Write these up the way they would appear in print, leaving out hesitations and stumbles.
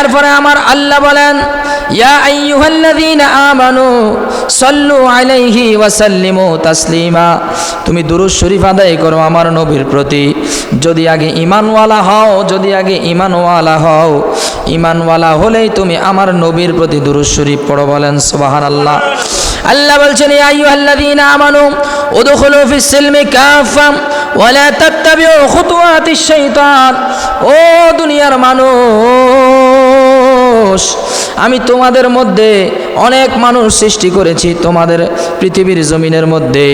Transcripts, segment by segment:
এরপরে আমার আল্লাহ বলেন, ইয়া আইয়ুহাল্লাযীনা আমানু সাল্লু আলাইহি ওয়া সাল্লিমু তাসলিমা, তুমি দুরূদ শরীফ আদায় করো আমার নবীর প্রতি। যদি আগে ঈমানওয়ালা হও, যদি আগে ঈমানওয়ালা হও, ঈমানওয়ালা হলেই তুমি আমার নবীর প্রতি দুরূদ শরীফ পড়ো। বলেন সুবহানাল্লাহ। আল্লাহ বলছেন, ইয়া আইয়ুহাল্লাযীনা আমানু উদখুলু ফিস সিলমি কাফা ওয়া লা তাত্তাবিউ খুতুওয়াতিশ শাইতান। ও দুনিয়ার মানুষ, আমি তোমাদের মধ্যে অনেক মানুষ সৃষ্টি করেছি, তোমাদের পৃথিবীর জমিনের মধ্যে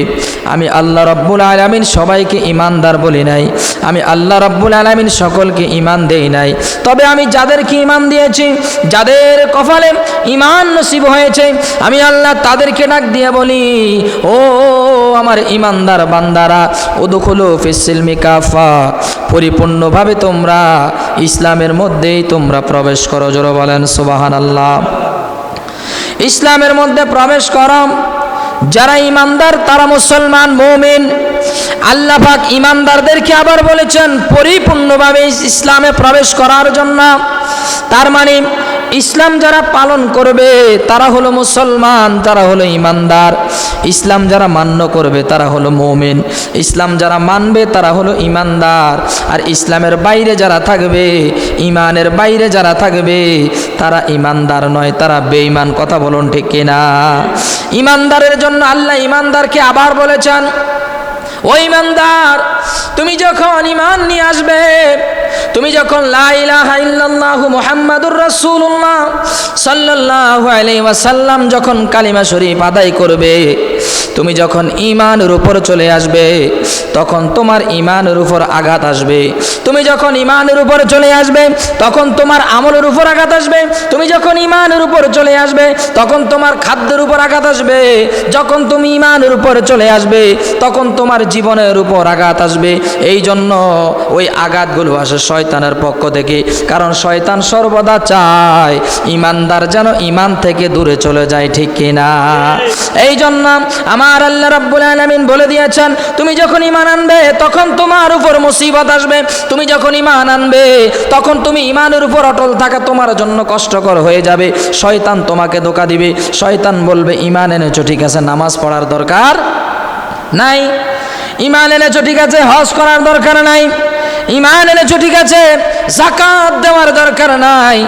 আমি আল্লাহ রাব্বুল আলামিন সবাইকে ঈমানদার বলি নাই, আমি আল্লাহ রাব্বুল আলামিন সকলকে ঈমান দেই নাই। তবে আমি যাদেরকে ঈমান দিয়েছি, যাদের কপালে ঈমান নসিব হয়েছে, আমি আল্লাহ তাদেরকে ডাক দিয়ে বলি, ও আমার ঈমানদার বান্দারা, উদখুলু ফিস সিলমি কাফা, পরিপূর্ণভাবে তোমরা ইসলামের মধ্যেই তোমরা প্রবেশ করো। জোরে বলেন সুবহানাল্লাহ। ইসলামের মধ্যে প্রবেশ করো। যারা ঈমানদার তারা মুসলমান মুমিন। আল্লাহ পাক ঈমানদারদেরকে আবার বলেছেন পরিপূর্ণভাবে ইসলামে প্রবেশ করার জন্য। তার মানে ইসলাম যারা পালন করবে তারা হলো মুসলমান, তারা হলো ঈমানদার। ইসলাম যারা মান্য করবে তারা হলো মুমিন, ইসলাম যারা মানবে তারা হলো ঈমানদার। আর ইসলামের বাইরে যারা থাকবে, ঈমানের বাইরে যারা থাকবে তারা ঈমানদার নয়, তারা বেঈমান। কথা বলুন ঠিক কিনা? ঈমানদারের জন্য আল্লাহ ঈমানদারকে আবার বলেছেন, ও ঈমানদার, তুমি যখন ঈমান নিয়ে আসবে, তুমি যখন লা ইলাহা ইল্লাল্লাহু মুহাম্মাদুর রাসূলুল্লাহ সাল্লাল্লাহু আলাইহি ওয়াসাল্লাম যখন কালিমা শরীফ আদায় করবে, তুমি যখন ঈমানের উপর চলে আসবে, তখন তোমার ঈমানের উপর আঘাত আসবে। তুমি যখন ঈমানের উপর চলে আসবে, তখন তোমার আমলের উপর আঘাত আসবে। তুমি যখন ঈমানের উপর চলে আসবে, তখন তোমার খাদ্যের উপর আঘাত আসবে। যখন তুমি ঈমানের উপর চলে আসবে, তখন তোমার জীবনের উপর আঘাত আসবে। এই জন্য ওই আঘাতগুলো আসে শয়তানের পক্ষ থেকে, কারণ শয়তান সর্বদা চায় ঈমানদার যেন ঈমান থেকে দূরে চলে যায়। ঠিক কিনা? এই জন্য আমার আল্লাহ রাব্বুল আলামিন বলে দিয়েছেন, তুমি যখন ঈমান আনবে তখন তোমার উপর মুসিবত আসবে। তুমি যখন ঈমান আনবে তখন তুমি ঈমানের উপর অটল থাকা তোমার জন্য কষ্টকর হয়ে যাবে। শয়তান তোমাকে ধোঁকা দিবে। শয়তান বলবে, ঈমান এনেছো ঠিক আছে, নামাজ পড়ার দরকার নাই। ঈমান এনেছো ঠিক আছে, হজ করার দরকার নাই। ঈমান এনেছো ঠিক আছে, যাকাত দেওয়ার দরকার নাই।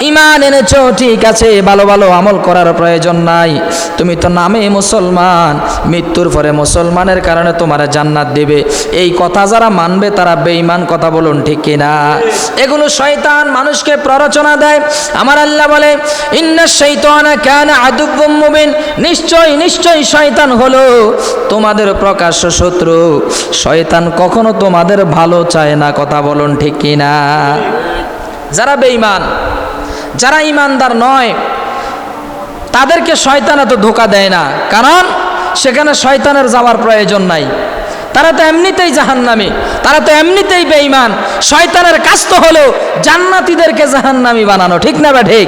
ঈমান এনেছো ঠিক আছে, ভালো ভালো আমল করার প্রয়োজন নাই। তুমি তো নামে মুসলমান, মৃত্যুর পরে মুসলমানের কারণে তোমার জান্নাত দিবে। এই কথা যারা মানবে তারা বেঈমান। কথা বলুন ঠিক কিনা? এগুলো শয়তান মানুষকে প্ররোচনা দেয়। আমার আল্লাহ বলে, ইন্নাশ শাইতানা কানা আদুব্বুম মুবিন, নিশ্চয় নিশ্চয় শয়তান হলো তোমাদের প্রকাশ্য শত্রু। শয়তান কখনো তোমাদের ভালো চায় না। কথা বলুন ঠিক কিনা? যারা বেঈমান, যারা ঈমানদার নয়, তাদেরকে শয়তান এত ধোঁকা দেয় না, কারণ সেখানে শয়তানের যাওয়ার প্রয়োজন নাই। তারা তো এমনিতেই জাহান্নামী, তারা তো এমনিতেই বেঈমান। শয়তানের কাজ তো হলো জান্নাতীদেরকে জাহান্নামী বানানো। ঠিক না বা ঠিক?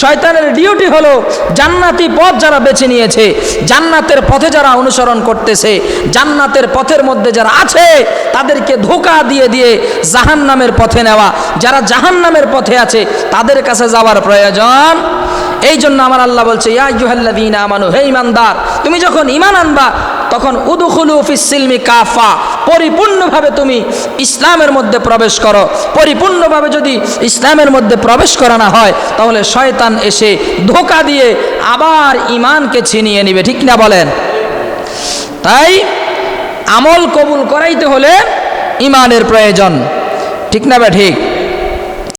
শয়তানের ডিউটি হলো জান্নাতি পথ যারা বেছে নিয়েছে, জান্নাতের পথে যারা অনুসরণ করতেছে, জান্নাতের পথের মধ্যে যারা আছে তাদেরকে ধোঁকা দিয়ে দিয়ে জাহান্নামের পথে নেওয়া। যারা জাহান্নামের পথে আছে তাদের কাছে যাওয়ার প্রয়োজন। এই জন্য আমার আল্লাহ বলছে, ইয়া আইয়ুহাল্লাযীনা আমানু, হে ঈমানদার, তুমি যখন ঈমান আনবা তখন উদখুলু ফিস সিলমি কাফা, পরিপূর্ণভাবে তুমি ইসলামের মধ্যে প্রবেশ করো। পরিপূর্ণভাবে যদি ইসলামের মধ্যে প্রবেশ করা না হয় তাহলে শয়তান এসে ধোঁকা দিয়ে আবার ঈমানকে ছিনিয়ে নেবে। ঠিক না বলেন? তাই আমল কবুল করাইতে হলে ঈমানের প্রয়োজন। ঠিক না বা ঠিক?